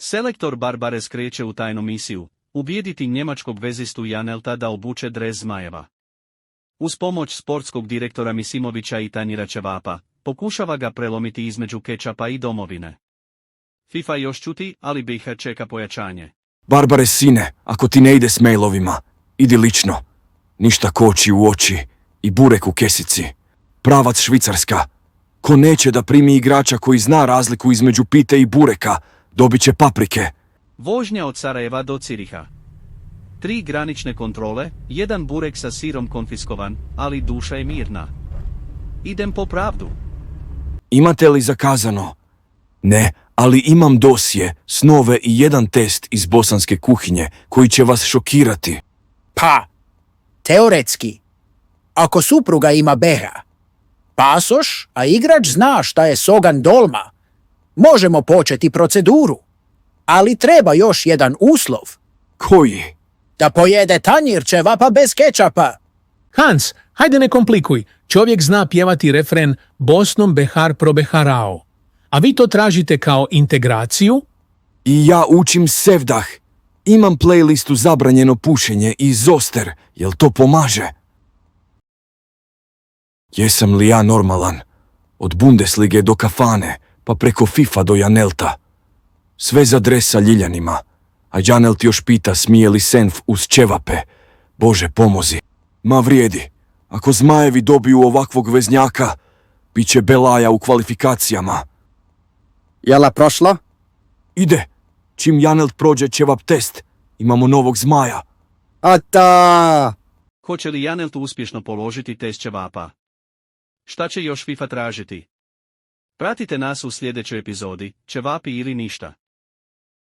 Selektor Barbares kreće u tajnu misiju, ubijediti njemačkog vezistu Janelta da obuče dres zmajeva. Uz pomoć sportskog direktora Misimovića i tajnira Ćevapa, pokušava ga prelomiti između kečapa i domovine. FIFA još čuti, ali BiH čeka pojačanje. Barbares sine, ako ti ne ide s mailovima, idi lično. Ništa koči u oči i burek u kesici. Pravac Švicarska. Ko neće da primi igrača koji zna razliku između pite i bureka, dobit će paprike. Vožnja od Sarajeva do Ciriha. 3 granične kontrole, 1 burek sa sirom konfiskovan, ali duša je mirna. Idem po pravdu. Imate li zakazano? Ne, ali imam dosje, snove i jedan test iz bosanske kuhinje koji će vas šokirati. Pa, teoretski, ako supruga ima beha, pasoš, a igrač zna šta je sogan dolma, možemo početi proceduru. Ali treba još jedan uslov. Koji? Da pojede tanjir ćevapa bez kečapa. Hans, hajde ne komplikuj. Čovjek zna pjevati refren Bosnom behar probeharao. A vi to tražite kao integraciju? I ja učim sevdah. Imam playlistu zabranjeno pušenje i zoster. Jel to pomaže? Jesam li ja normalan? Od Bundeslige do kafane, pa preko FIFA do Janelta. Sve za dres sa ljiljanima. A Janelt još pita smije li senf uz ćevape. Bože pomozi. Ma vrijedi. Ako zmajevi dobiju ovakvog veznjaka, bit će belaja u kvalifikacijama. Jela prošlo? Ide. Čim Janelt prođe ćevap test, imamo novog zmaja. Ata! Hoće li Janelt uspješno položiti test ćevapa? Šta će još FIFA tražiti? Pratite nas u sljedećoj epizodi, ćevapi ili ništa.